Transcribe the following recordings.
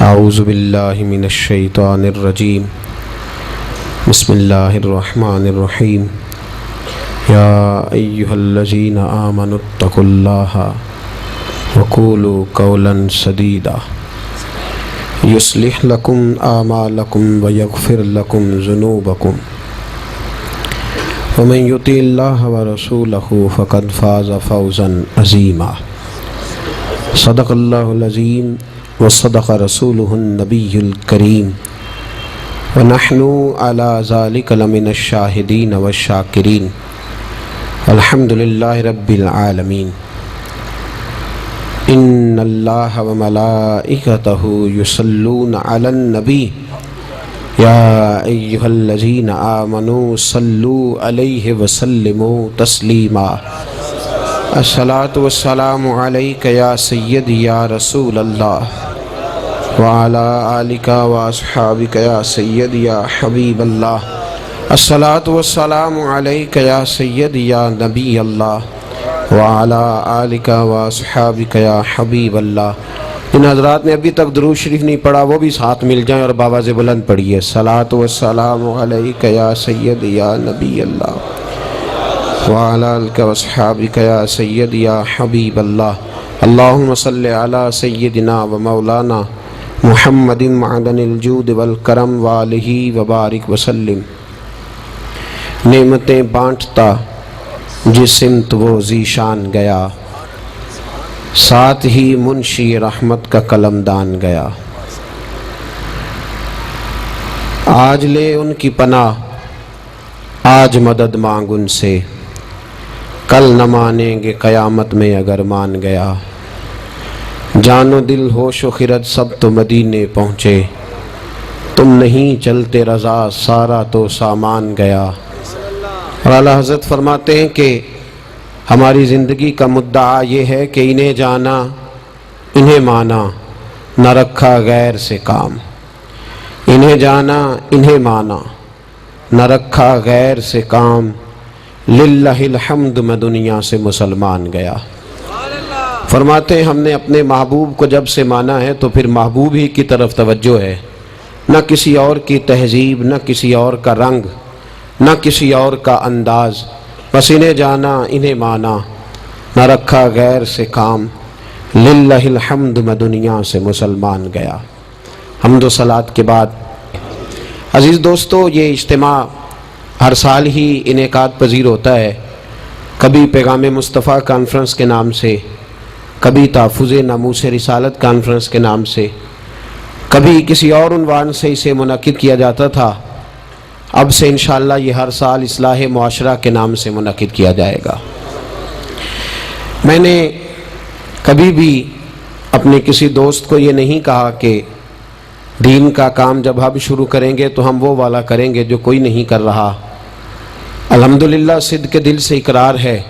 اعوذ باللہ من الشیطان الرجیم بسم اللہ الرحمن الرحیم یا ایہا الذین آمنوا اتقوا اللہ وقولوا قولا سدیدا یصلح لکم اعمالکم ویغفر لکم ذنوبکم ومن یطع اللہ ورسولہ فقد فاز فوزا عظیما صدق اللہ العظیم وصدق رسولہ النبی الکریم ونحن علی ذلک لمن الشاہدین والشاکرین الحمدللہ رب العالمین ان اللہ وملائکتہ یصلون علی النبی یا ایہا الذین آمنوا صلوا علیہ وسلموا تسلیما الصلاۃ والسلام علیک یا سیدی یا رسول اللہ وعلی آلک واصحابک یا سیدی یا حبیب اللہ الصلاۃ والسلام علیک یا سیدی یا نبی اللہ وعلی آلک واصحابک یا حبیب اللہ۔ جن حضرات نے ابھی تک درود شریف نہیں پڑھا وہ بھی ساتھ مل جائیں اور بآواز بلند پڑھیے الصلاۃ والسلام علیک یا سیدی یا نبی اللہ وعلی آلک واصحابک یا سیدی یا حبیب اللہ۔ اللہم صلی علی سیدنا و مولانا محمد معدن الجود والکرم والہ وبارک وسلم۔ نعمتیں بانٹتا جس سمت وہ ذیشان گیا، ساتھ ہی منشی رحمت کا قلمدان گیا۔ آج لے ان کی پناہ، آج مدد مانگ ان سے، کل نہ مانیں گے قیامت میں اگر مان گیا۔ جان و دل ہوش و خرد سب تو مدینے پہنچے، تم نہیں چلتے رضا سارا تو سامان گیا۔ اور اعلیٰ حضرت فرماتے ہیں کہ ہماری زندگی کا مدعا یہ ہے کہ انہیں جانا انہیں مانا، نہ رکھا غیر سے کام۔ انہیں جانا انہیں مانا، نہ رکھا غیر سے کام، للہ الحمد میں دنیا سے مسلمان گیا۔ فرماتے ہیں ہم نے اپنے محبوب کو جب سے مانا ہے تو پھر محبوب ہی کی طرف توجہ ہے، نہ کسی اور کی تہذیب، نہ کسی اور کا رنگ، نہ کسی اور کا انداز، بس انہیں جانا انہیں مانا، نہ رکھا غیر سے کام، للہ الحمد میں دنیا سے مسلمان گیا۔ حمد و صلوات کے بعد عزیز دوستو، یہ اجتماع ہر سال ہی انعقاد پذیر ہوتا ہے، کبھی پیغام مصطفیٰ کانفرنس کے نام سے، کبھی تحفظ ناموس رسالت کانفرنس کے نام سے، کبھی کسی اور عنوان سے اسے منعقد کیا جاتا تھا۔ اب سے انشاءاللہ یہ ہر سال اصلاح معاشرہ کے نام سے منعقد کیا جائے گا۔ میں نے کبھی بھی اپنے کسی دوست کو یہ نہیں کہا کہ دین کا کام جب ہم شروع کریں گے تو ہم وہ والا کریں گے جو کوئی نہیں کر رہا۔ الحمدللہ صدق دل سے اقرار ہے،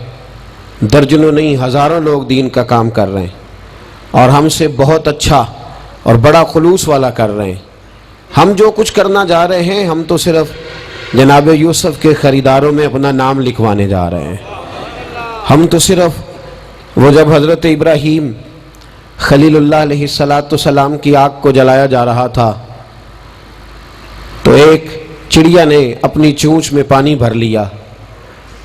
درجنوں نہیں ہزاروں لوگ دین کا کام کر رہے ہیں اور ہم سے بہت اچھا اور بڑا خلوص والا کر رہے ہیں۔ ہم جو کچھ کرنا جا رہے ہیں، ہم تو صرف جناب یوسف کے خریداروں میں اپنا نام لکھوانے جا رہے ہیں۔ ہم تو صرف وہ جب حضرت ابراہیم خلیل اللہ علیہ السلام کی آگ کو جلایا جا رہا تھا تو ایک چڑیا نے اپنی چونچ میں پانی بھر لیا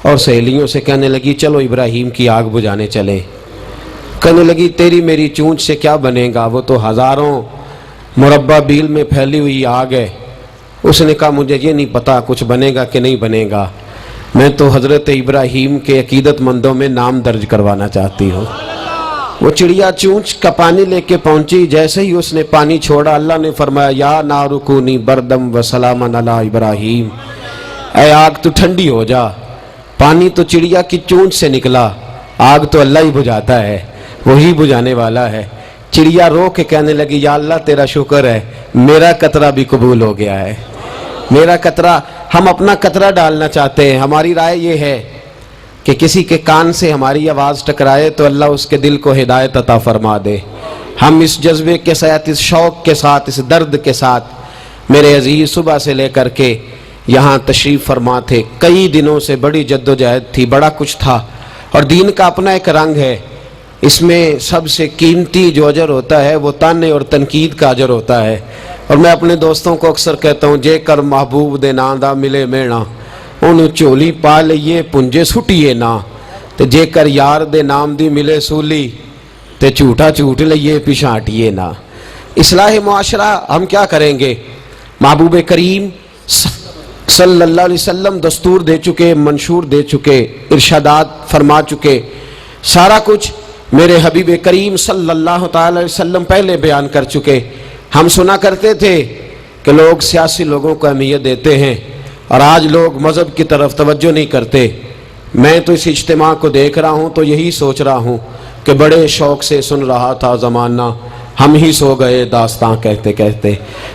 اور سہیلیوں سے کہنے لگی چلو ابراہیم کی آگ بجھانے چلے۔ کہنے لگی تیری میری چونچ سے کیا بنے گا، وہ تو ہزاروں مربع بیل میں پھیلی ہوئی آگ ہے۔ اس نے کہا مجھے یہ نہیں پتا کچھ بنے گا کہ نہیں بنے گا، میں تو حضرت ابراہیم کے عقیدت مندوں میں نام درج کروانا چاہتی ہوں۔ وہ چڑیا چونچ کا پانی لے کے پہنچی، جیسے ہی اس نے پانی چھوڑا اللہ نے فرمایا یا نار کونی بردم و سلاما علی ابراہیم، اے آگ تو ٹھنڈی ہو جا۔ پانی تو چڑیا کی چونچ سے نکلا، آگ تو اللہ ہی بجھاتا ہے، وہی بجھانے والا ہے۔ چڑیا رو کے کہنے لگی یا اللہ تیرا شکر ہے، میرا قطرہ بھی قبول ہو گیا ہے۔ میرا قطرہ، ہم اپنا قطرہ ڈالنا چاہتے ہیں۔ ہماری رائے یہ ہے کہ کسی کے کان سے ہماری آواز ٹکرائے تو اللہ اس کے دل کو ہدایت عطا فرما دے۔ ہم اس جذبے کے ساتھ، اس شوق کے ساتھ، اس درد کے ساتھ میرے عزیز صبح سے لے کر کے یہاں تشریف فرما تھے۔ کئی دنوں سے بڑی جد و جہد تھی، بڑا کچھ تھا، اور دین کا اپنا ایک رنگ ہے۔ اس میں سب سے قیمتی جو اجر ہوتا ہے وہ تانے اور تنقید کا اجر ہوتا ہے. اور میں اپنے دوستوں کو اکثر کہتا ہوں، جے کر محبوب دے نام دا ملے مینا انہوں چولی پا لئیے پنجے سٹیے نا، تے جے کر یار دے نام دی ملے سولی تے جھوٹا جھوٹ لئیے پیچھاٹیے نا. اصلاح معاشرہ ہم کیا کریں گے؟ محبوب کریم صلی اللہ علیہ وسلم دستور دے چکے، منشور دے چکے، ارشادات فرما چکے، سارا کچھ میرے حبیب کریم صلی اللہ تعالی علیہ وسلم پہلے بیان کر چکے. ہم سنا کرتے تھے کہ لوگ سیاسی لوگوں کو اہمیت دیتے ہیں اور آج لوگ مذہب کی طرف توجہ نہیں کرتے. میں تو اس اجتماع کو دیکھ رہا ہوں تو یہی سوچ رہا ہوں کہ بڑے شوق سے سن رہا تھا زمانہ، ہم ہی سو گئے داستان کہتے کہتے.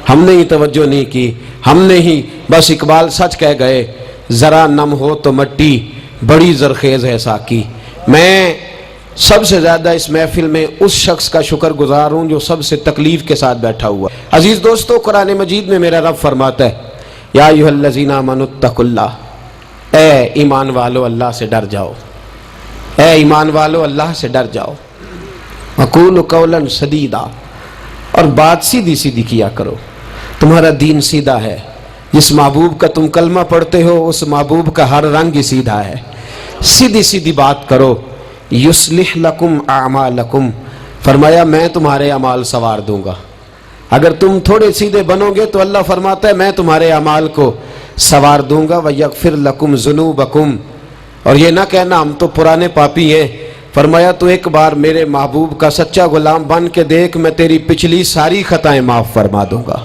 ہم نے ہی توجہ نہیں کی، ہم نے ہی بس اقبال سچ کہہ گئے، ذرا نم ہو تو مٹی بڑی زرخیز ہے ساکی. میں سب سے زیادہ اس محفل میں اس شخص کا شکر گزار ہوں جو سب سے تکلیف کے ساتھ بیٹھا ہوا. عزیز دوستو، قرآن مجید میں میرا رب فرماتا ہے، یا ایھا الذین آمنوا اتقوا اللہ، اے ایمان والو اللہ سے ڈر جاؤ، اے ایمان والو اللہ سے ڈر جاؤ. وقولوا قولا سدیدا، اور بات سیدھی سیدھی کیا کرو. تمہارا دین سیدھا ہے، جس محبوب کا تم کلمہ پڑھتے ہو اس محبوب کا ہر رنگ ہی سیدھا ہے. سیدھی سیدھی بات کرو. یصلح لکم اعمالکم، فرمایا میں تمہارے اعمال سنوار دوں گا. اگر تم تھوڑے سیدھے بنو گے تو اللہ فرماتا ہے میں تمہارے اعمال کو سنوار دوں گا. ویغفر لکم ذنوبکم، اور یہ نہ کہنا ہم تو پرانے پاپی ہیں. فرمایا تو ایک بار میرے محبوب کا سچا غلام بن کے دیکھ، میں تیری پچھلی ساری خطائیں معاف فرما دوں گا.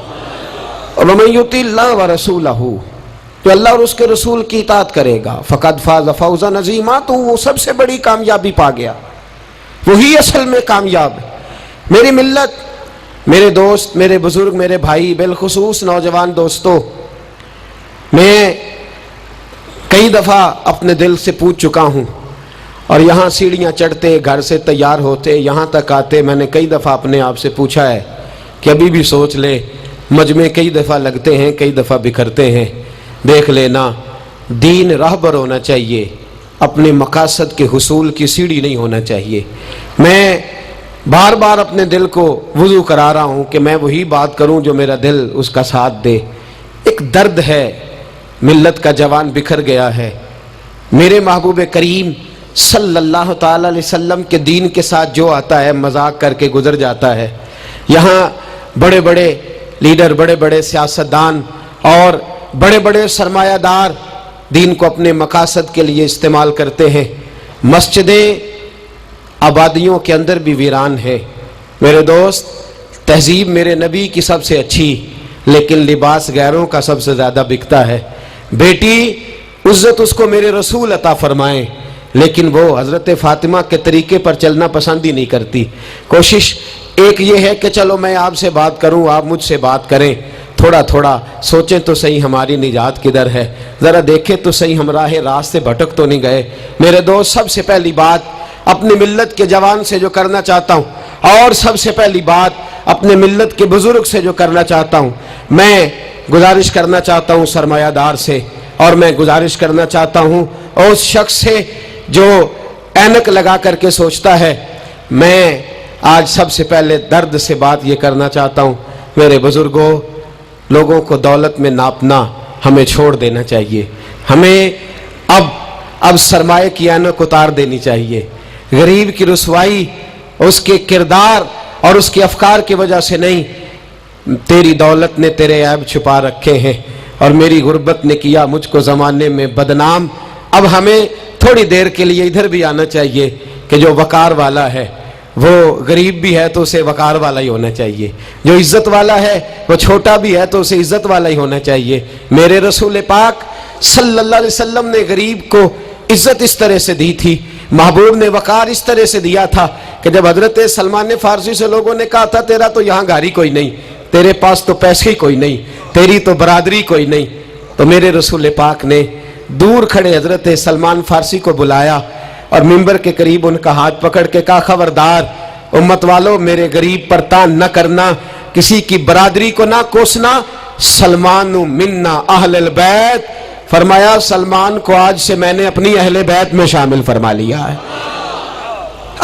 اور وَمَن یُطِعِ اللَّهَ وَرَسُولَهُ، تو اللہ اور اس کے رسول کی اطاعت کرے گا، فَقَدْ فَازَ فَوْزًا عَظِیمًا، تو وہ سب سے بڑی کامیابی پا گیا، وہی اصل میں کامیاب ہے. میری ملت، میرے دوست، میرے بزرگ، میرے بھائی، بالخصوص نوجوان دوستو، میں کئی دفعہ اپنے دل سے پوچھ چکا ہوں، اور یہاں سیڑھیاں چڑھتے، گھر سے تیار ہوتے، یہاں تک آتے، میں نے کئی دفعہ اپنے آپ سے پوچھا ہے کہ ابھی بھی سوچ لے، مجمع کئی دفعہ لگتے ہیں، کئی دفعہ بکھرتے ہیں. دیکھ لینا، دین راہبر ہونا چاہیے، اپنے مقاصد کے حصول کی سیڑھی نہیں ہونا چاہیے. میں بار بار اپنے دل کو وضو کرا رہا ہوں کہ میں وہی بات کروں جو میرا دل اس کا ساتھ دے. ایک درد ہے، ملت کا جوان بکھر گیا ہے. میرے محبوب کریم صلی اللہ تعالی علیہ وسلم کے دین کے ساتھ جو آتا ہے مذاق کر کے گزر جاتا ہے. یہاں بڑے بڑے لیڈر، بڑے بڑے سیاستدان اور بڑے بڑے سرمایہ دار دین کو اپنے مقاصد کے لیے استعمال کرتے ہیں. مسجدیں آبادیوں کے اندر بھی ویران ہے. میرے دوست، تہذیب میرے نبی کی سب سے اچھی، لیکن لباس غیروں کا سب سے زیادہ بکتا ہے. بیٹی عزت اس کو میرے رسول عطا فرمائیں، لیکن وہ حضرت فاطمہ کے طریقے پر چلنا پسند ہی نہیں کرتی. کوشش ایک یہ ہے کہ چلو میں آپ سے بات کروں، آپ مجھ سے بات کریں. تھوڑا تھوڑا سوچیں تو صحیح ہماری نجات کدھر ہے، ذرا دیکھیں تو صحیح ہم راست سے بھٹک تو نہیں گئے. میرے دوست، سب سے پہلی بات اپنی ملت کے جوان سے جو کرنا چاہتا ہوں، اور سب سے پہلی بات اپنے ملت کے بزرگ سے جو کرنا چاہتا ہوں، میں گزارش کرنا چاہتا ہوں سرمایہ دار سے، اور میں گزارش کرنا چاہتا ہوں اس شخص سے جو اینک لگا کر کے سوچتا ہے. میں آج سب سے پہلے درد سے بات یہ کرنا چاہتا ہوں، میرے بزرگوں، لوگوں کو دولت میں ناپنا ہمیں چھوڑ دینا چاہیے. ہمیں اب سرمایہ کی اینک اتار دینی چاہیے. غریب کی رسوائی اس کے کردار اور اس کے افکار کی وجہ سے نہیں، تیری دولت نے تیرے عیب چھپا رکھے ہیں، اور میری غربت نے کیا مجھ کو زمانے میں بدنام. اب ہمیں تھوڑی دیر کے لیے ادھر بھی آنا چاہیے کہ جو وقار والا ہے وہ غریب بھی ہے تو اسے وقار والا ہی ہونا چاہیے، جو عزت والا ہے وہ چھوٹا بھی ہے تو اسے عزت والا ہی ہونا چاہیے. میرے رسول پاک صلی اللہ علیہ وسلم نے غریب کو عزت اس طرح سے دی تھی، محبوب نے وقار اس طرح سے دیا تھا کہ جب حضرت سلمان فارسی سے لوگوں نے کہا تھا تیرا تو یہاں گھر ہی کوئی نہیں، تیرے پاس تو پیسے ہی کوئی نہیں، تیری تو برادری کوئی نہیں، تو میرے رسول پاک نے دور کھڑے حضرت سلمان فارسی کو بلایا اور ممبر کے قریب ان کا ہاتھ پکڑ کے کہا خبردار امت والو، میرے غریب پر تان نہ کرنا، کسی کی برادری کو نہ کوسنا. سلمان منا اہل البیت، فرمایا سلمان کو آج سے میں نے اپنی اہل بیت میں شامل فرما لیا ہے.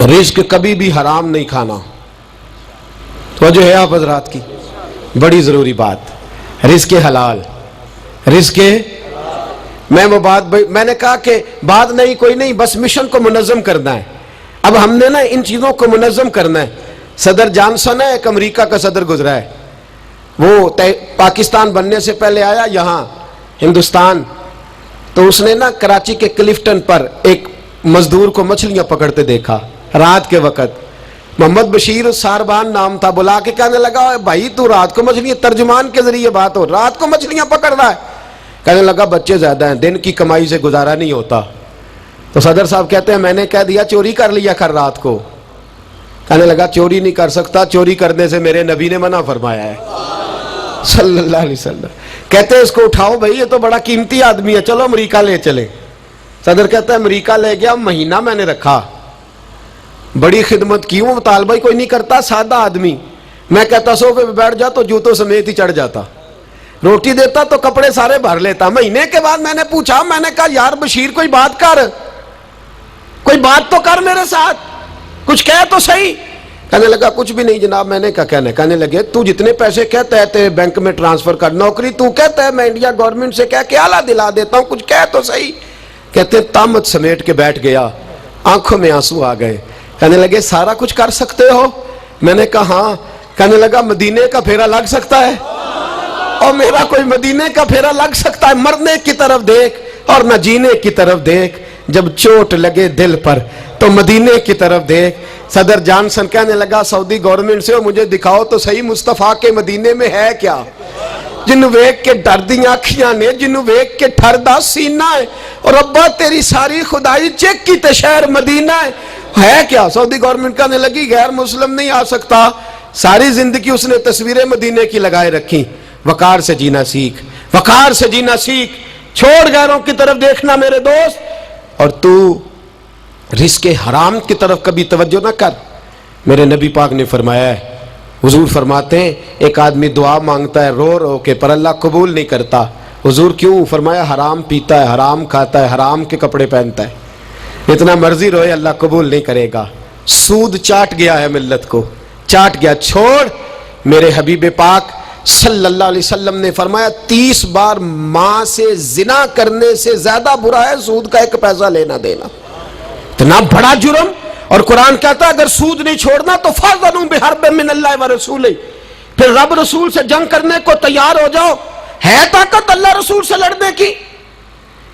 رزق کبھی بھی حرام نہیں کھانا. تو جو ہے آپ حضرات کی بڑی ضروری بات، رزق حلال، رزق. میں وہ بات میں نے کہا کہ بات نہیں کوئی نہیں، بس مشن کو منظم کرنا ہے. اب ہم نے نا ان چیزوں کو منظم کرنا ہے. صدر جانسن ہے، ایک امریکہ کا صدر گزرا ہے، وہ پاکستان بننے سے پہلے آیا یہاں ہندوستان. تو اس نے نا کراچی کے کلفٹن پر ایک مزدور کو مچھلیاں پکڑتے دیکھا رات کے وقت. محمد بشیر ساربان نام تھا. بلا کے کہنے لگا بھائی تو رات کو مچھلیاں، ترجمان کے ذریعے بات ہو، رات کو مچھلیاں پکڑ رہا ہے. کہنے لگا بچے زیادہ ہیں، دن کی کمائی سے گزارا نہیں ہوتا. تو صدر صاحب کہتے ہیں میں نے کہہ دیا چوری کر لیا کر رات کو. کہنے لگا چوری نہیں کر سکتا، چوری کرنے سے میرے نبی نے منع فرمایا ہے صلی اللہ علیہ وسلم. کہتے ہیں اس کو اٹھاؤ بھائی، یہ تو بڑا قیمتی آدمی ہے، چلو امریکہ لے چلے. صدر کہتا ہے امریکہ لے گیا، مہینہ میں نے رکھا، بڑی خدمت کی. وہ مطالبہ ہی کوئی نہیں کرتا، سادہ آدمی. میں کہتا صوفے پہ بیٹھ جا تو جوتوں سمیت ہی چڑھ جاتا، روٹی دیتا تو کپڑے سارے بھر لیتا. مہینے کے بعد میں نے پوچھا، میں نے کہا یار بشیر کوئی بات کر، کوئی بات تو کر میرے ساتھ، کچھ کہہ تو صحیح. کہنے لگا کچھ بھی نہیں جناب. میں نے کہا کہنے لگے تو جتنے پیسے کہتا ہے تیرے بینک میں ٹرانسفر کر، نوکری تو کہتا ہے میں انڈیا گورنمنٹ سے کہہ کے اعلیٰ دلا دیتا ہوں، کچھ کہہ تو صحیح. کہتے طامت سمیٹ کے بیٹھ گیا، آنکھوں میں آنسو آ گئے. کہنے لگے سارا کچھ کر سکتے ہو؟ میں نے کہا ہاں. کہنے لگا مدینے کا پھیرا لگ سکتا ہے؟ اور میرا کوئی مدینے کا پھیرا لگ سکتا ہے؟ مرنے کی طرف دیکھ اور نہ جینے کی طرف دیکھ، جب چوٹ لگے دل پر تو مدینے کی طرف دیکھ. صدر جانسن کہنے لگا سعودی گورنمنٹ سے مجھے دکھاؤ تو صحیح مصطفیٰ کے مدینے میں ہے کیا؟ جنہوں ویک کے ڈر دی آنکھیاں نے، جنہوں ویک کے ٹھر دا سینہ ہے، اور ابا تیری ساری خدائی چیک کی تے شہر مدینہ ہے کیا؟ سعودی گورنمنٹ کہنے لگی غیر مسلم نہیں آ سکتا. ساری زندگی اس نے تصویریں مدینے کی لگائے رکھی. وقار سے جینا سیکھ، وقار سے جینا سیکھ، چھوڑ غیروں کی طرف دیکھنا میرے دوست. اور تو رزق حرام کی طرف کبھی توجہ نہ کر. میرے نبی پاک نے فرمایا ہے، حضور فرماتے ہیں ایک آدمی دعا مانگتا ہے رو رو کے پر اللہ قبول نہیں کرتا. حضور کیوں؟ فرمایا حرام پیتا ہے، حرام کھاتا ہے، حرام کے کپڑے پہنتا ہے، اتنا مرضی روئے اللہ قبول نہیں کرے گا. سود چاٹ گیا ہے ملت کو، چاٹ گیا. چھوڑ. میرے حبیب پاک صلی اللہ علیہ وسلم نے فرمایا 30 بار ماں سے زنا کرنے سے زیادہ برا ہے سود کا 1 پیسہ لینا دینا. اتنا بڑا جرم. اور قرآن کہتا ہے اگر سود نہیں چھوڑنا تو فَأْذَنُوا بِحَرْبٍ مِّنَ اللَّهِ وَرَسُولِهِ، پھر رب رسول سے جنگ کرنے کو تیار ہو جاؤ. ہے طاقت اللہ رسول سے لڑنے کی؟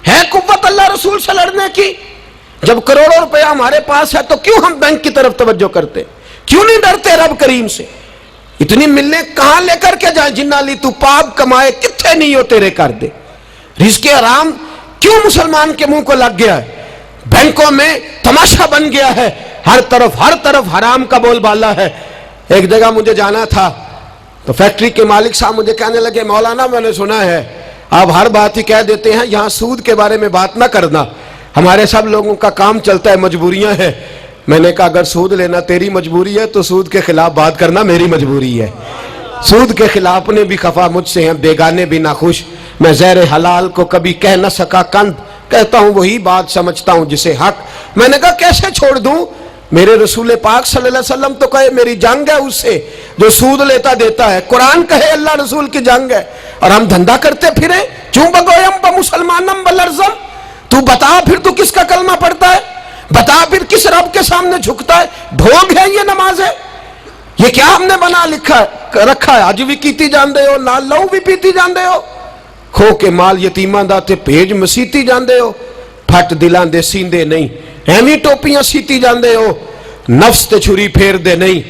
ہے قوت اللہ رسول سے لڑنے کی؟ جب کروڑوں روپیہ ہمارے پاس ہے تو کیوں ہم بینک کی طرف توجہ کرتے؟ کیوں نہیں ڈرتے رب کریم سے؟ اتنی ملنے کہاں لے کر کے جائیں؟ جنہ لی تو پاپ کمائے کتھے نہیں ہو تیرے کر دے. رزق حرام کیوں مسلمان کے منہ کو لگ گیا ہے؟ بینکوں میں تماشا بن گیا ہے، ہر طرف حرام کا بول بالا ہے. ایک جگہ مجھے جانا تھا تو فیکٹری کے مالک صاحب مجھے کہنے لگے مولانا میں نے سنا ہے آپ ہر بات ہی کہہ دیتے ہیں، یہاں سود کے بارے میں بات نہ کرنا، ہمارے سب لوگوں کا کام چلتا ہے، مجبوریاں ہیں. میں نے کہا اگر سود لینا تیری مجبوری ہے تو سود کے خلاف بات کرنا میری مجبوری ہے. سود کے خلاف اپنے بھی خفا مجھ سے ہیں، بیگانے بھی ناخوش. میں زہر حلال کو کبھی کہہ نہ سکا کند، کہتا ہوں وہی بات سمجھتا ہوں جسے حق. میں نے کہا کیسے چھوڑ دوں؟ میرے رسول پاک صلی اللہ علیہ وسلم تو کہے میری جنگ ہے اس سے جو سود لیتا دیتا ہے. قرآن کہے اللہ رسول کی جنگ ہے، اور ہم دھندا کرتے پھریں. چوں بگویم با مسلمانم بلرزم. تو بتا پھر تو کس کا کلمہ پڑھتا ہے؟ بتا پھر کس رب کے سامنے جھکتا ہے؟ ڈھونگ ہے یہ نماز ہے؟ یہ کیا ہم نے بنا رکھا ہے؟ اج بھی کیتی جاندے ہو، لال لہو بھی پیتی جاندے ہو، کھو کے مال یتیماں دا تے پیج مسیتی جاندے ہو، پھٹ دلاں دے سیندے نہیں، ایویں ٹوپیاں سیتی جاندے ہو، نفس تے چھری پھیر دے نہیں،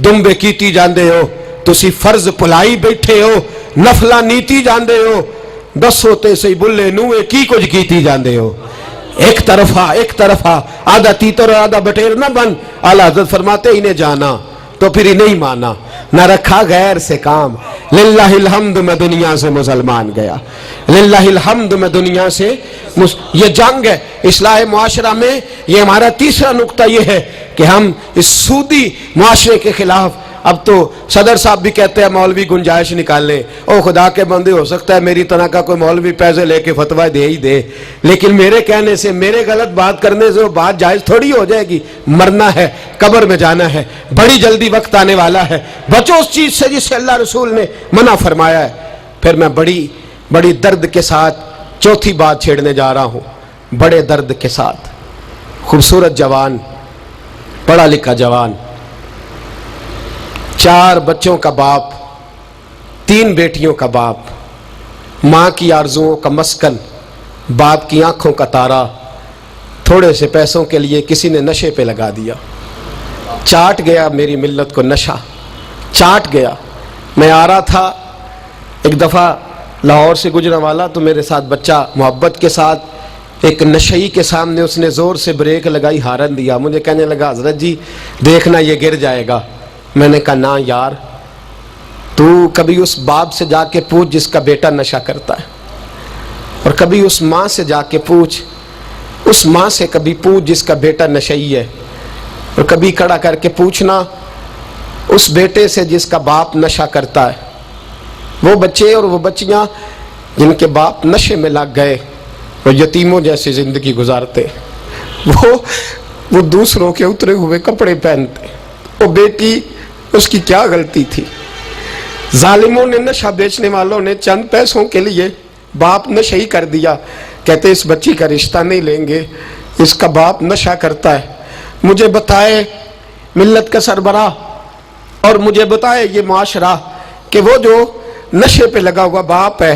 دمبے کیتی جاندے ہو. تسی فرض پلائی بیٹھے ہو، نفلہ نیتی جاندے ہو، دسو تے سی بلے نوے کی کچھ کیتی جاندے ہو. ایک طرفہ آدھا تیتر اور آدھا بٹیر نہ بن. اعلیٰ حضرت فرماتے انہیں جانا تو پھر انہیں مانا، نہ رکھا غیر سے کام. للہ الحمد میں دنیا سے مسلمان گیا، للہ الحمد میں دنیا سے یہ جنگ ہے اصلاح معاشرہ میں. یہ ہمارا تیسرا نقطہ یہ ہے کہ ہم اس سودی معاشرے کے خلاف اب تو صدر صاحب بھی کہتے ہیں مولوی گنجائش نکال لیں. او خدا کے بندے, ہو سکتا ہے میری طرح کا کوئی مولوی پیسے لے کے فتویٰ دے ہی دے, لیکن میرے کہنے سے, میرے غلط بات کرنے سے وہ بات جائز تھوڑی ہو جائے گی. مرنا ہے, قبر میں جانا ہے, بڑی جلدی وقت آنے والا ہے. بچو اس چیز سے جس سے اللہ رسول نے منع فرمایا ہے. پھر میں بڑی درد کے ساتھ چوتھی بات چھیڑنے جا رہا ہوں. بڑے درد کے ساتھ خوبصورت جوان, پڑھا لکھا جوان, 4 بچوں کا باپ, 3 بیٹیوں کا باپ, ماں کی آرزوؤں کا مسکن, باپ کی آنکھوں کا تارا, تھوڑے سے پیسوں کے لیے کسی نے نشے پہ لگا دیا. چاٹ گیا میری ملت کو نشہ, چاٹ گیا. میں آ رہا تھا ایک دفعہ لاہور سے گزرنے والا, تو میرے ساتھ بچہ محبت کے ساتھ ایک نشئی کے سامنے اس نے زور سے بریک لگائی, ہارن دیا. مجھے کہنے لگا حضرت جی دیکھنا یہ گر جائے گا. میں نے کہا نا یار, تو کبھی اس باپ سے جا کے پوچھ جس کا بیٹا نشہ کرتا ہے, اور کبھی اس ماں سے جا کے پوچھ, اس ماں سے کبھی پوچھ جس کا بیٹا نشئی ہے, اور کبھی کھڑا کر کے پوچھنا اس بیٹے سے جس کا باپ نشہ کرتا ہے. وہ بچے اور وہ بچیاں جن کے باپ نشے میں لگ گئے, وہ یتیموں جیسی زندگی گزارتے, وہ دوسروں کے اترے ہوئے کپڑے پہنتے. وہ بیٹی, اس کی کیا غلطی تھی؟ ظالموں نے, نشہ بیچنے والوں نے چند پیسوں کے لیے باپ نشئی کر دیا. کہتے اس بچی کا رشتہ نہیں لیں گے, اس کا باپ نشہ کرتا ہے. مجھے بتائے ملت کا سربراہ, اور مجھے بتائے یہ معاشرہ, کہ وہ جو نشے پہ لگا ہوا باپ ہے,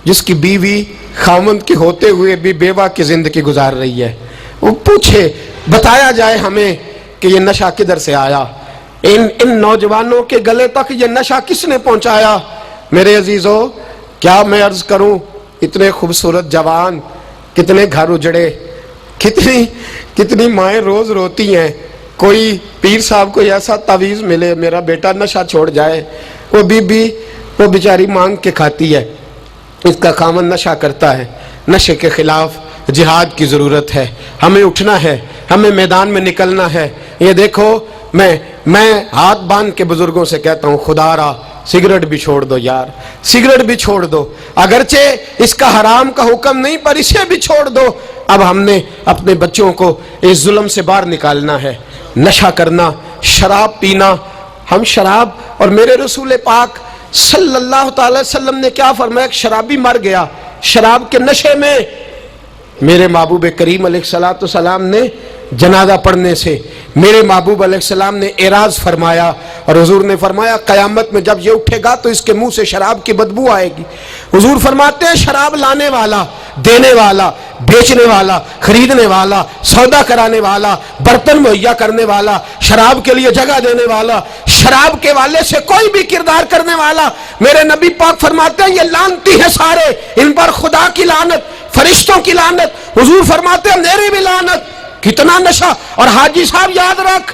جس کی بیوی خاوند کے ہوتے ہوئے بھی بیوہ کی زندگی گزار رہی ہے, وہ پوچھے, بتایا جائے ہمیں کہ یہ نشہ کدھر سے آیا, ان نوجوانوں کے گلے تک یہ نشہ کس نے پہنچایا؟ میرے عزیزو, کیا میں عرض کروں, اتنے خوبصورت جوان, کتنے گھر اجڑے, کتنی مائیں روز روتی ہیں. کوئی پیر صاحب کو ایسا تعویذ ملے میرا بیٹا نشہ چھوڑ جائے, وہ بی وہ بیچاری مانگ کے کھاتی ہے, اس کا خامن نشہ کرتا ہے. نشے کے خلاف جہاد کی ضرورت ہے, ہمیں اٹھنا ہے, ہمیں میدان میں نکلنا ہے. یہ دیکھو, میں ہاتھ باندھ کے بزرگوں سے کہتا ہوں, خدا را سگریٹ بھی چھوڑ دو یار, سگریٹ بھی چھوڑ دو, اگرچہ اس کا حرام کا حکم نہیں پر اسے بھی چھوڑ دو. اب ہم نے اپنے بچوں کو اس ظلم سے باہر نکالنا ہے. نشہ کرنا, شراب پینا, ہم شراب, اور میرے رسول پاک صلی اللہ تعالی وسلم نے کیا فرمایا, شرابی مر گیا شراب کے نشے میں. میرے محبوب کریم علیہ السلام نے جنازہ پڑھنے سے میرے محبوب علیہ السلام نے اعراض فرمایا, اور حضور نے فرمایا قیامت میں جب یہ اٹھے گا تو اس کے منہ سے شراب کی بدبو آئے گی. حضور فرماتے ہیں شراب لانے والا, دینے والا, بیچنے والا, خریدنے والا, سودا کرانے والا, برتن مہیا کرنے والا, شراب کے لیے جگہ دینے والا, شراب کے والے سے کوئی بھی کردار کرنے والا, میرے نبی پاک فرماتے ہیں یہ لعنتی ہے سارے, ان پر خدا کی لعنت, فرشتوں کی لعنت. حضور فرماتے ہیں میری بھی لعنت. کتنا نشہ. اور حاجی صاحب یاد رکھ,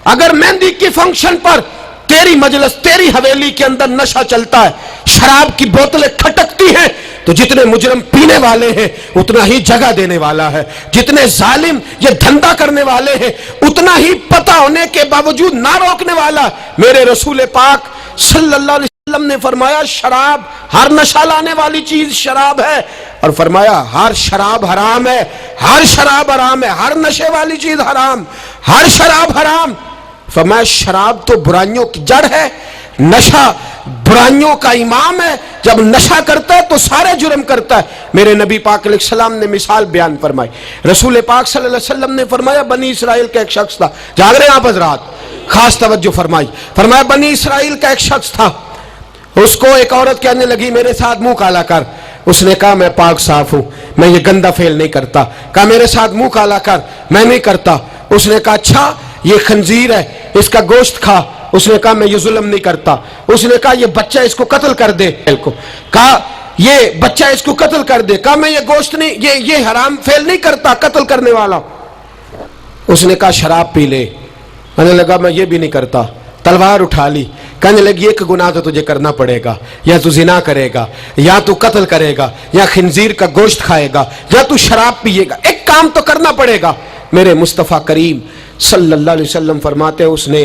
اگر مہندی کی فنکشن پر تیری مجلس, تیری حویلی کے اندر نشہ چلتا ہے, شراب کی بوتلیں کھٹکتی ہیں, تو جتنے مجرم پینے والے ہیں اتنا ہی جگہ دینے والا ہے, جتنے ظالم یہ دھندا کرنے والے ہیں اتنا ہی پتہ ہونے کے باوجود نہ روکنے والا. میرے رسول پاک صلی اللہ علیہ وسلم نے فرمایا شراب, ہر نشہ لانے والی چیز شراب ہے, اور فرمایا ہر شراب حرام ہے, ہر شراب حرام ہے, ہر نشے والی چیز حرام, ہر شراب حرام. فرمایا شراب تو برائیوں کی جڑ ہے, نشہ برائیوں کا امام ہے, جب نشہ کرتا ہے تو سارے جرم کرتا ہے. میرے نبی پاک علیہ السلام نے مثال بیان فرمائی. رسول پاک صلی اللہ علیہ وسلم نے فرمایا بنی اسرائیل کا ایک شخص تھا, جاگ رہے ہیں آپ حضرات, خاص توجہ فرمائی. فرمایا بنی اسرائیل کا ایک شخص تھا, اس کو ایک عورت کہنے لگی میرے ساتھ منہ کالا کر. اس نے کہا میں پاک صاف ہوں, میں یہ گندا فعل نہیں کرتا. کہا میرے ساتھ منہ کالا کر, میں نہیں کرتا. اس نے کہا اچھا یہ خنزیر ہے, اس کا گوشت کھا. اس نے کہا میں یہ ظلم نہیں کرتا. اس نے کہا یہ بچہ اس کو قتل کر دے. کہا یہ بچہ اس کو قتل کر دے. کہا میں یہ گوشت نہیں, یہ حرام فعل نہیں کرتا, قتل کرنے والا. اس نے کہا شراب پی لے. کہنے لگا میں یہ بھی نہیں کرتا. تلوار اٹھا لی. کہنے لگی ایک گناہ تو تجھے کرنا پڑے گا, یا تو زنا کرے گا, یا تو قتل کرے گا, یا خنزیر کا گوشت کھائے گا, یا تو شراب پیے گا, ایک کام تو کرنا پڑے گا. میرے مصطفیٰ کریم صلی اللہ علیہ وسلم فرماتے ہیں اس نے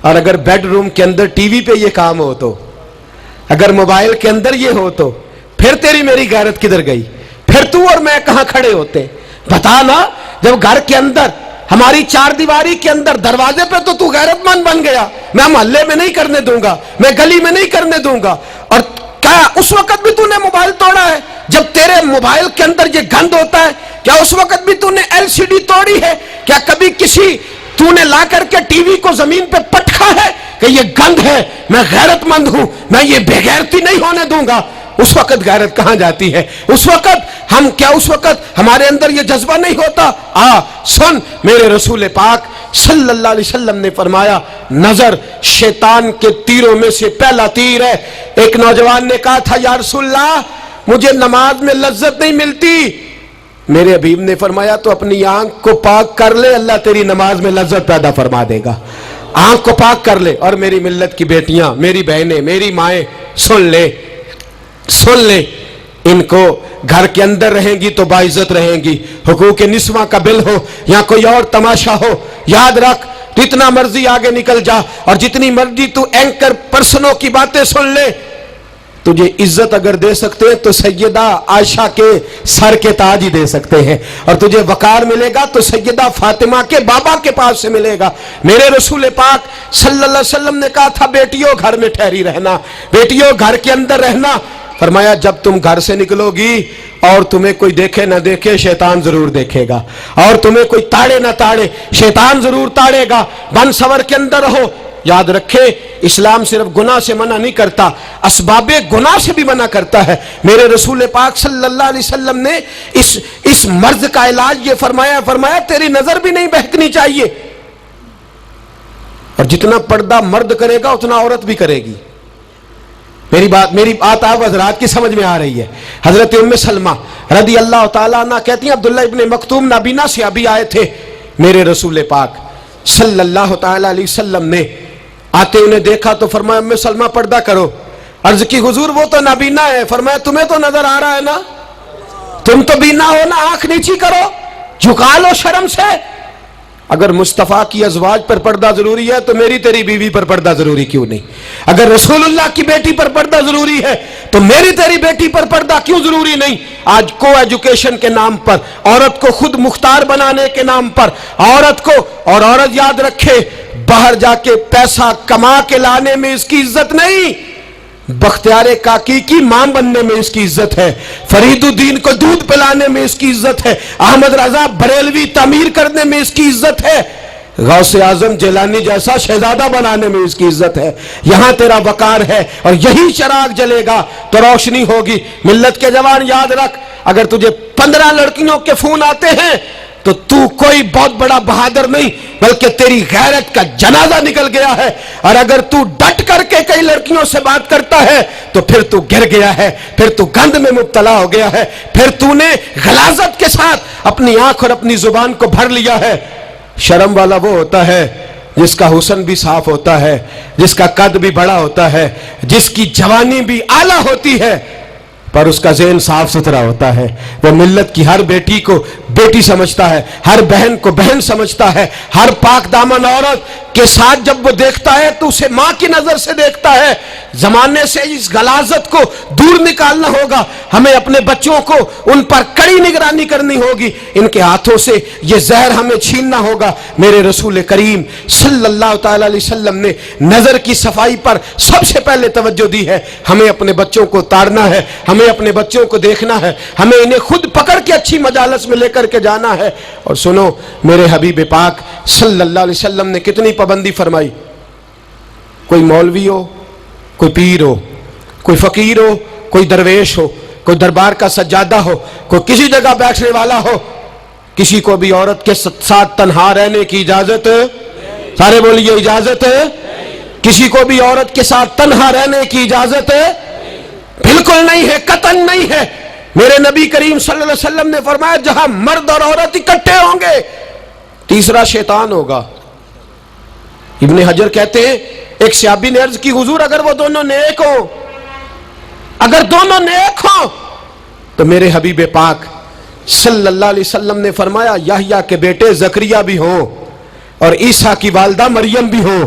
اور اگر بیڈ روم کے اندر ٹی وی پہ یہ کام ہو تو، اگر موبائل کے اندر یہ ہو تو پھر تیری میری غیرت کدھر گئی؟ پھر تو اور میں کہاں کھڑے ہوتے؟ بتا نا، جب گھر کے اندر ہماری چار دیواری کے اندر دروازے پہ تو غیرت مند بن گیا، میں محلے میں نہیں کرنے دوں گا، میں گلی میں نہیں کرنے دوں گا، اور کیا اس وقت بھی تو نے موبائل توڑا ہے؟ جب تیرے موبائل کے اندر یہ گند ہوتا ہے، کیا اس وقت بھی تو نے LCD توڑی ہے؟ کیا کبھی کسی تو نے لا کر کے ٹی وی کو زمین پہ پٹکا ہے کہ یہ گند ہے، میں غیرت مند ہوں، میں یہ بے غیرتی نہیں ہونے دوں گا؟ اس وقت غیرت کہاں جاتی ہے؟ اس وقت اس وقت ہمارے اندر یہ جذبہ نہیں ہوتا؟ سن، میرے رسول پاک صلی اللہ علیہ وسلم نے فرمایا، نظر شیطان کے تیروں میں سے پہلا تیر ہے۔ ایک نوجوان نے کہا تھا، یا رسول اللہ مجھے نماز میں لذت نہیں ملتی۔ میرے حبیب نے فرمایا تو اپنی آنکھ کو پاک کر لے، اللہ تیری نماز میں لذت پیدا فرما دے گا۔ آنکھ کو پاک کر لے۔ اور میری ملت کی بیٹیاں، میری بہنیں، میری مائیں، سن لے، ان کو گھر کے اندر رہیں گی تو باعزت رہیں گی۔ حقوق نسواں کا بل ہو یا کوئی اور تماشا ہو، یاد رکھ، جتنا مرضی آگے نکل جا اور جتنی مرضی تو اینکر پرسنوں کی باتیں سن لے، تجھے عزت اگر دے سکتے ہیں تو سیدہ عائشہ کے سر کے تاج ہی دے سکتے ہیں، اور تجھے وقار ملے گا تو سیدہ فاطمہ کے بابا کے پاس سے ملے گا۔ میرے رسول پاک صلی اللہ علیہ وسلم نے کہا تھا، بیٹیوں گھر میں ٹھہری رہنا، بیٹیوں گھر کے اندر رہنا۔ فرمایا جب تم گھر سے نکلو گی اور تمہیں کوئی دیکھے نہ دیکھے، شیطان ضرور دیکھے گا، اور تمہیں کوئی تاڑے نہ تاڑے، شیطان ضرور تاڑے گا۔ بن سور کے اندر رہو۔ یاد رکھے، اسلام صرف گناہ سے منع نہیں کرتا، اسباب گناہ سے بھی منع کرتا ہے۔ میرے رسول پاک صلی اللہ علیہ وسلم نے اس مرض کا علاج یہ فرمایا تیری نظر بھی نہیں بہکنی چاہیے، اور جتنا پردہ مرد کرے گا اتنا عورت بھی کرے گی۔ میری بات آپ حضرات کی سمجھ میں آ رہی ہے؟ حضرت ام سلمہ رضی اللہ تعالیٰ عنہ کہتی ہیں، عبداللہ ابن مکتوم نابینا سے ابھی آئے تھے، میرے رسول پاک صلی اللہ تعالیٰ علیہ وسلم نے آتے انہیں دیکھا تو فرمایا ام سلمہ پردہ کرو۔ عرض کی حضور وہ تو نابینا ہے۔ فرمایا تمہیں تو نظر آ رہا ہے نا، تم تو بینا ہو نا، آنکھ نیچی کرو، جھکا لو شرم سے۔ اگر مصطفیٰ کی ازواج پر پردہ ضروری ہے تو میری تیری بیوی پر پردہ ضروری کیوں نہیں؟ اگر رسول اللہ کی بیٹی پر پردہ ضروری ہے تو میری تیری بیٹی پر پردہ کیوں ضروری نہیں؟ آج کو ایجوکیشن کے نام پر، عورت کو خود مختار بنانے کے نام پر، اور عورت یاد رکھے، باہر جا کے پیسہ کما کے لانے میں اس کی عزت نہیں، بختیار کاکی کی ماں بننے میں اس کی عزت ہے، فرید الدین کو دودھ پلانے میں اس کی عزت ہے، احمد رضا بریلوی تعمیر کرنے میں اس کی عزت ہے، غوث اعظم جیلانی جیسا شہزادہ بنانے میں اس کی عزت ہے۔ یہاں تیرا وقار ہے، اور یہی چراغ جلے گا تو روشنی ہوگی۔ ملت کے جوان یاد رکھ، اگر تجھے 15 لڑکیوں کے فون آتے ہیں تو کوئی بہت بڑا بہادر نہیں، بلکہ تیری غیرت کا جنازہ نکل گیا ہے، اور اگر تو ڈٹ کر کے کئی لڑکیوں سے بات کرتا ہے تو پھر تو گر گیا ہے، پھر تو گند میں مبتلا ہو گیا ہے، پھر تو نے غلاظت کے ساتھ اپنی آنکھ اور اپنی زبان کو بھر لیا ہے۔ شرم والا وہ ہوتا ہے جس کا حسن بھی صاف ہوتا ہے، جس کا قد بھی بڑا ہوتا ہے، جس کی جوانی بھی اعلیٰ ہوتی ہے، پر اس کا ذہن صاف ستھرا ہوتا ہے۔ وہ ملت کی ہر بیٹی کو بیٹی سمجھتا ہے، ہر بہن کو بہن سمجھتا ہے، ہر پاک دامن عورت کے ساتھ جب وہ دیکھتا ہے تو اسے ماں کی نظر سے دیکھتا ہے۔ زمانے سے اس غلاظت کو دور نکالنا ہوگا، ہمیں اپنے بچوں کو ان پر کڑی نگرانی کرنی ہوگی، ان کے ہاتھوں سے یہ زہر ہمیں چھیننا ہوگا۔ میرے رسول کریم صلی اللہ تعالی علیہ وسلم نے نظر کی صفائی پر سب سے پہلے توجہ دی ہے۔ ہمیں اپنے بچوں کو تاڑنا ہے، ہمیں اپنے بچوں کو دیکھنا ہے، ہمیں انہیں خود پکڑ کے اچھی مجالس میں لے کر کے جانا ہے۔ اور سنو، میرے حبیب پاک صلی اللہ علیہ وسلم نے کتنی پابندی فرمائی۔ کوئی مولوی ہو، کوئی پیر ہو، کوئی فقیر ہو، کوئی درویش ہو، کوئی دربار کا سجادہ ہو، کوئی کسی جگہ بیٹھنے والا ہو، کسی کو بھی عورت کے ساتھ تنہا رہنے کی اجازت ہے؟ سارے بولیے، اجازت ہے؟ کسی کو بھی عورت کے ساتھ تنہا رہنے کی اجازت ہے؟ بالکل نہیں ہے، قطعاً نہیں ہے۔ میرے نبی کریم صلی اللہ علیہ وسلم نے فرمایا جہاں مرد اور عورت اکٹھے ہوں گے تیسرا شیطان ہوگا۔ ابن حجر کہتے ہیں، ایک صحابی نے عرض کی حضور اگر وہ دونوں نیک ہوں، اگر دونوں نیک ہوں تو میرے حبیب پاک صلی اللہ علیہ وسلم نے فرمایا یحییٰ کے بیٹے زکریا بھی ہوں اور عیسیٰ کی والدہ مریم بھی ہوں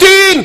3,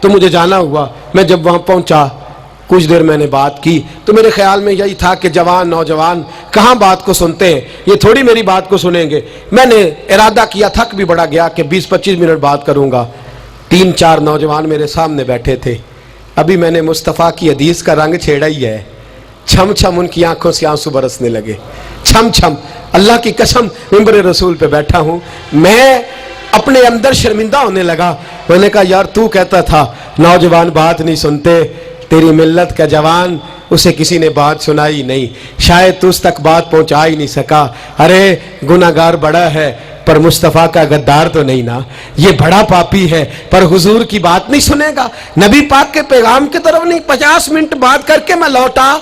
تو مجھے جانا ہوا. میں جب وہاں پہنچا کچھ دیر میں نے بات کی تو میرے خیال میں یہی تھا کہ جوان نوجوان کہاں بات کو سنتے ہیں, یہ تھوڑی میری بات کو سنیں گے. میں نے ارادہ کیا, تھک بھی بڑا گیا کہ 20-25 منٹ بات کروں گا. 3-4 نوجوان میرے سامنے بیٹھے تھے. ابھی میں نے مصطفیٰ کی حدیث کا رنگ چھیڑا ہی ہے. چھم چھم ان کی آنکھوں سے آنسو برسنے لگے. چھم چھم, اللہ کی قسم ممبر رسول پہ بیٹھا ہوں, میں اپنے اندر شرمندہ ہونے لگا. میں نے کہا یار تو کہتا تھا نوجوان بات نہیں سنتے, تیری ملت کا جوان اسے کسی نے بات سنائی نہیں, شاید تو اس تک بات پہنچا ہی نہیں سکا. ارے گناہگار بڑا ہے پر مصطفیٰ کا غدار تو نہیں نا, یہ بڑا پاپی ہے پر حضور کی بات نہیں سنے گا, نبی پاک کے پیغام کی طرف نہیں. 50 منٹ بات کر کے میں لوٹا.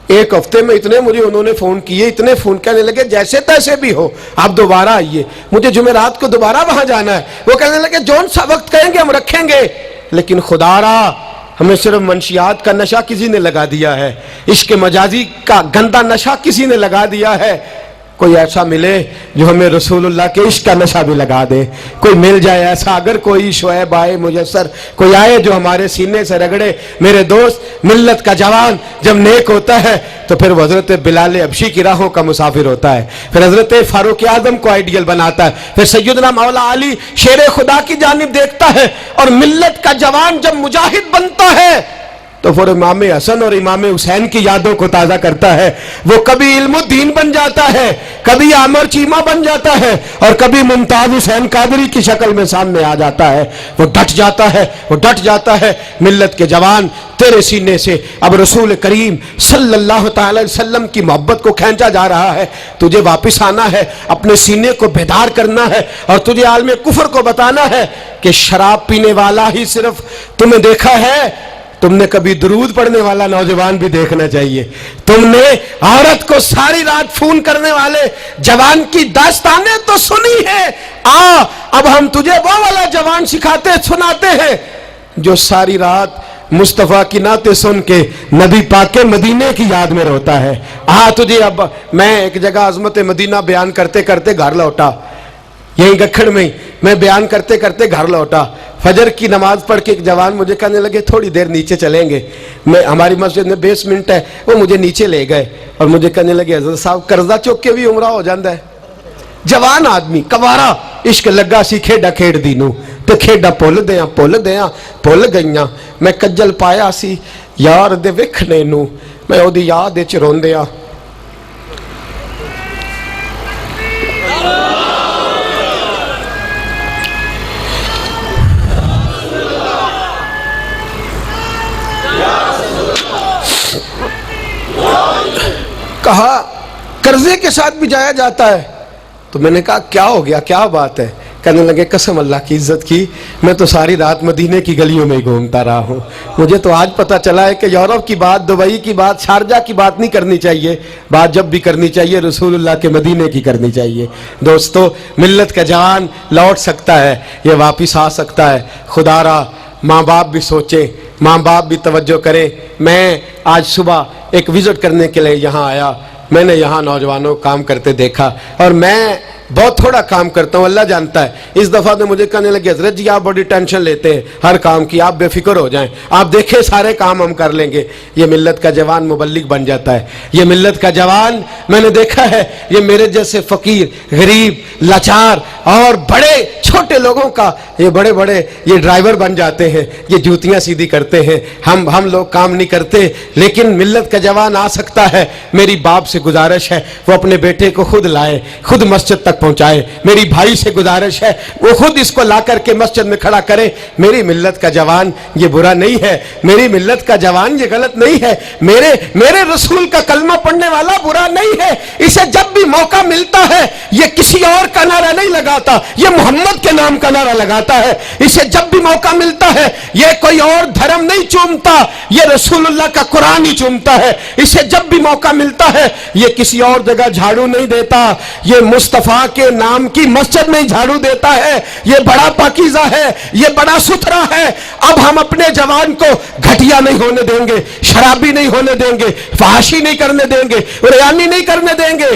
ایک ہفتے میں اتنے مجھے انہوں نے فون کیے, اتنے فون کرنے لگے جیسے تیسے بھی ہو آپ دوبارہ آئیے, مجھے جمعرات کو دوبارہ وہاں جانا ہے. وہ کہنے لگے جون سا وقت کہیں گے ہم رکھیں گے, لیکن خدا را ہمیں صرف منشیات کا نشہ کسی نے لگا دیا ہے, عشق مجازی کا گندا نشہ کسی نے لگا دیا ہے. کوئی ایسا ملے جو ہمیں رسول اللہ کے عشق کا نشہ بھی لگا دے. کوئی مل جائے ایسا, اگر کوئی شعیب آئے میسر, کوئی آئے جو ہمارے سینے سے رگڑے. میرے دوست, ملت کا جوان جب نیک ہوتا ہے تو پھر وہ حضرت بلال حبشی کی راہوں کا مسافر ہوتا ہے, پھر حضرت فاروق اعظم کو آئیڈیل بناتا ہے, پھر سیدنا مولا علی شیر خدا کی جانب دیکھتا ہے. اور ملت کا جوان جب مجاہد بنتا ہے تو پھر امام حسن اور امام حسین کی یادوں کو تازہ کرتا ہے. وہ کبھی علم الدین بن جاتا ہے, کبھی عامر چیمہ بن جاتا ہے, اور کبھی ممتاز حسین قادری کی شکل میں سامنے آ جاتا ہے. وہ ڈٹ جاتا ہے, وہ ڈٹ جاتا ہے. ملت کے جوان تیرے سینے سے اب رسول کریم صلی اللہ تعالی وسلم کی محبت کو کھینچا جا رہا ہے. تجھے واپس آنا ہے, اپنے سینے کو بیدار کرنا ہے, اور تجھے عالم کفر کو بتانا ہے کہ شراب پینے والا ہی صرف تمہیں دیکھا ہے, تم نے کبھی درود پڑھنے والا نوجوان بھی دیکھنا چاہیے. تم نے عورت کو ساری رات فون کرنے والے جوان کی داستانیں تو سنی ہیں. اب ہم تجھے وہ والا جوان سناتے ہیں جو ساری رات مصطفیٰ کی نعتیں سن کے نبی پاک کے مدینے کی یاد میں روتا ہے. تجھے اب میں ایک جگہ عظمت مدینہ بیان کرتے کرتے گھر لوٹا, یہیں گکھڑ میں میں بیان کرتے کرتے گھر لوٹا. فجر کی نماز پڑھ کے ایک جوان مجھے کہنے لگے تھوڑی دیر نیچے چلیں گے. ہماری مسجد میں بیسمنٹ ہے, وہ مجھے نیچے لے گئے اور مجھے کہنے لگے حضرت صاحب قرضہ چوک کے بھی عمرہ ہو جاندہ ہے. جوان آدمی کبارا عشق لگا سی کھیڈا کھیڑ دی نو, تو کھیڈا پول پول گئیاں. میں کجل پایا سی یار دے وکھنے نو, میں او دی یاد وچ روندیاں. کہا قرضے کے ساتھ بھی جایا جاتا ہے. تو میں نے کہا کیا ہو گیا, کیا بات ہے؟ کہنے لگے قسم اللہ کی عزت کی, میں تو ساری رات مدینے کی گلیوں میں ہی گھومتا رہا ہوں. مجھے تو آج پتا چلا ہے کہ یورپ کی بات, دبئی کی بات, شارجہ کی بات نہیں کرنی چاہیے. بات جب بھی کرنی چاہیے رسول اللہ کے مدینے کی کرنی چاہیے. دوستو, ملت کا جوان لوٹ سکتا ہے, یہ واپس آ سکتا ہے. خدا را ماں باپ بھی سوچیں, ماں باپ بھی توجہ کریں. میں آج صبح ایک وزٹ کرنے کے لیے یہاں آیا. میں نے یہاں نوجوانوں کام کرتے دیکھا, اور میں بہت تھوڑا کام کرتا ہوں, اللہ جانتا ہے. اس دفعہ تو مجھے کہنے لگے حضرت جی آپ بڑی ٹینشن لیتے ہیں ہر کام کی, آپ بے فکر ہو جائیں, آپ دیکھیں سارے کام ہم کر لیں گے. یہ ملت کا جوان مبلغ بن جاتا ہے. یہ ملت کا جوان میں نے دیکھا ہے, یہ میرے جیسے فقیر, غریب, لاچار اور بڑے چھوٹے لوگوں کا یہ بڑے یہ ڈرائیور بن جاتے ہیں, یہ جوتیاں سیدھی کرتے ہیں. ہم لوگ کام نہیں کرتے, لیکن ملت کا جوان آ سکتا ہے. میری باپ سے گزارش ہے وہ اپنے بیٹے کو خود لائے, خود مسجد تک پہنچائے. میری بھائی سے گزارش ہے وہ خود اس کو لا کر کے مسجد میں کھڑا کرے. میری ملت کا جوان یہ برا نہیں ہے, میری ملت کا جوان یہ غلط نہیں ہے, میرے رسول کا کلمہ پڑھنے والا برا نہیں ہے. اسے جب بھی موقع ملتا ہے یہ کسی اور کا نعرہ نہیں لگاتا, یہ محمد کے نام کا نعرہ لگاتا ہے. اسے جب بھی موقع ملتا ہے یہ کوئی اور دھرم نہیں چومتا, یہ رسول اللہ کا قرآن ہی چومتا ہے. اسے جب بھی موقع ملتا ہے یہ کسی اور جگہ جھاڑو نہیں دیتا, یہ مصطفیٰ کے نام کی مسجد میں جھاڑو دیتا ہے. یہ بڑا پاکیزہ ہے, یہ بڑا ستھرا ہے. اب ہم اپنے جوان کو گھٹیا نہیں ہونے دیں گے, شرابی نہیں ہونے دیں گے, فحاشی نہیں کرنے دیں گے, ریانی نہیں کرنے دیں گے.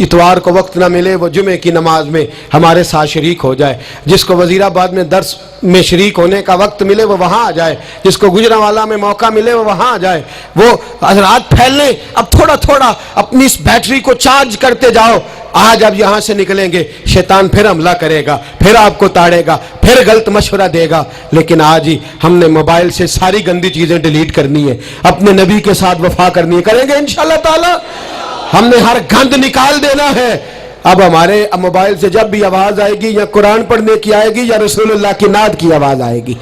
اتوار کو وقت نہ ملے وہ جمعے کی نماز میں ہمارے ساتھ شریک ہو جائے، جس کو وزیرآباد میں درس میں شریک ہونے کا وقت ملے وہ وہاں آ جائے، جس کو گجرانوالہ میں موقع ملے وہ وہاں آ جائے۔ وہ حضرات پھیلنے، اب تھوڑا تھوڑا اپنی اس بیٹری کو چارج کرتے جاؤ۔ آج اب یہاں سے نکلیں گے شیطان پھر حملہ کرے گا، پھر آپ کو تاڑے گا، پھر غلط مشورہ دے گا، لیکن آج ہی ہم نے موبائل سے ساری گندی چیزیں ڈیلیٹ کرنی ہے، اپنے نبی کے ساتھ وفا کرنی ہے، کریں گے انشاءاللہ تعالی۔ ہم نے ہر گند نکال دینا ہے۔ اب ہمارے موبائل سے جب بھی آواز آئے گی یا قرآن پڑھنے کی آئے گی یا رسول اللہ کی نعت کی آواز آئے گی،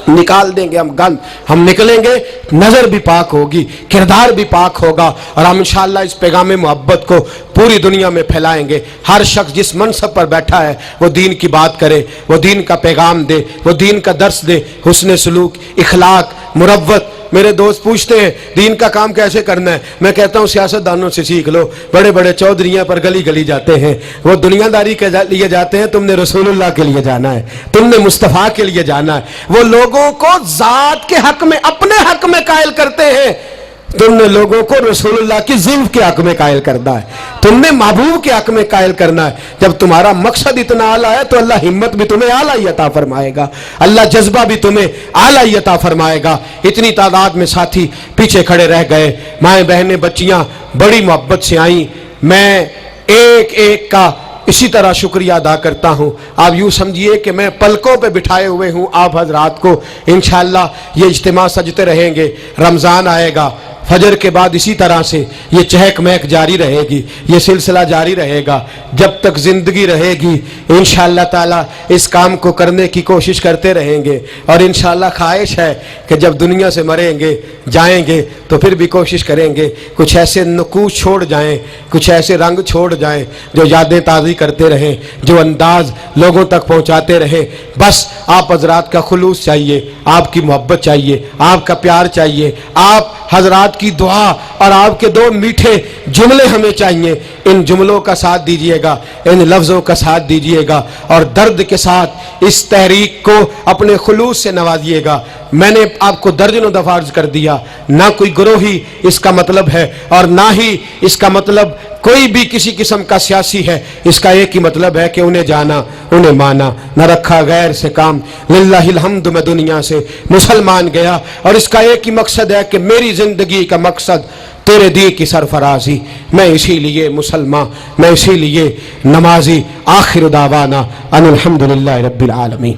نکال دیں گے ہم گند۔ ہم نکلیں گے، نظر بھی پاک ہوگی، کردار بھی پاک ہوگا، اور ہم انشاءاللہ اس پیغام محبت کو پوری دنیا میں پھیلائیں گے۔ ہر شخص جس منصب پر بیٹھا ہے وہ دین کی بات کرے، وہ دین کا پیغام دے، وہ دین کا درس دے، حسن سلوک، اخلاق، مروت۔ میرے دوست پوچھتے ہیں دین کا کام کیسے کرنا ہے، میں کہتا ہوں سیاست دانوں سے سیکھ لو۔ بڑے بڑے چودھریاں پر گلی گلی جاتے ہیں، وہ دنیا داری کے لیے جاتے ہیں، تم نے رسول اللہ کے لیے جانا ہے، تم نے مصطفیٰ کے لیے جانا ہے۔ وہ لوگوں کو ذات کے حق میں، اپنے حق میں قائل کرتے ہیں، تم نے لوگوں کو رسول اللہ کی ذلف کے حق میں قائل کرنا ہے، تم نے محبوب کے حق میں قائل کرنا ہے۔ جب تمہارا مقصد اتنا اعلیٰ ہے تو اللہ ہمت بھی تمہیں اعلیٰ ہی عطا فرمائے گا، اللہ جذبہ بھی تمہیں اعلیٰ ہی عطا فرمائے گا۔ اتنی تعداد میں ساتھی پیچھے کھڑے رہ گئے، مائیں بہنیں بچیاں بڑی محبت سے آئیں، میں ایک ایک کا اسی طرح شکریہ ادا کرتا ہوں۔ آپ یوں سمجھیے کہ میں پلکوں پہ بٹھائے ہوئے ہوں آپ حضرات کو۔ انشاءاللہ یہ اجتماع سجتے رہیں گے، رمضان آئے گا، فجر کے بعد اسی طرح سے یہ چہک مہک جاری رہے گی، یہ سلسلہ جاری رہے گا جب تک زندگی رہے گی۔ انشاءاللہ تعالی اس کام کو کرنے کی کوشش کرتے رہیں گے، اور انشاءاللہ خواہش ہے کہ جب دنیا سے مریں گے، جائیں گے، تو پھر بھی کوشش کریں گے کچھ ایسے نقوش چھوڑ جائیں، کچھ ایسے رنگ چھوڑ جائیں جو یادیں تازی کرتے رہیں، جو انداز لوگوں تک پہنچاتے رہیں۔ بس آپ حضرات کا خلوص چاہیے، آپ کی محبت چاہیے، آپ کا پیار چاہیے، آپ حضرات کی دعا اور آپ کے دو میٹھے جملے ہمیں چاہیے۔ ان جملوں کا ساتھ دیجئے گا، ان لفظوں کا ساتھ دیجئے گا، اور درد کے ساتھ اس تحریک کو اپنے خلوص سے نوازیے گا۔ میں نے آپ کو درجنوں دفعہ عرض کر دیا، نہ کوئی گروہی اس کا مطلب ہے، اور نہ ہی اس کا مطلب کوئی بھی کسی قسم کا سیاسی ہے۔ اس کا ایک ہی مطلب ہے کہ انہیں جانا، انہیں مانا، نہ رکھا غیر سے کام۔ للہ الحمد، میں دنیا سے مسلمان گیا، اور اس کا ایک ہی مقصد ہے کہ میری زندگی کا مقصد تیرے دین کی سرفرازی۔ میں اسی لیے مسلمان، میں اسی لیے نمازی۔ آخر دعوانا ان الحمدللہ رب العالمین۔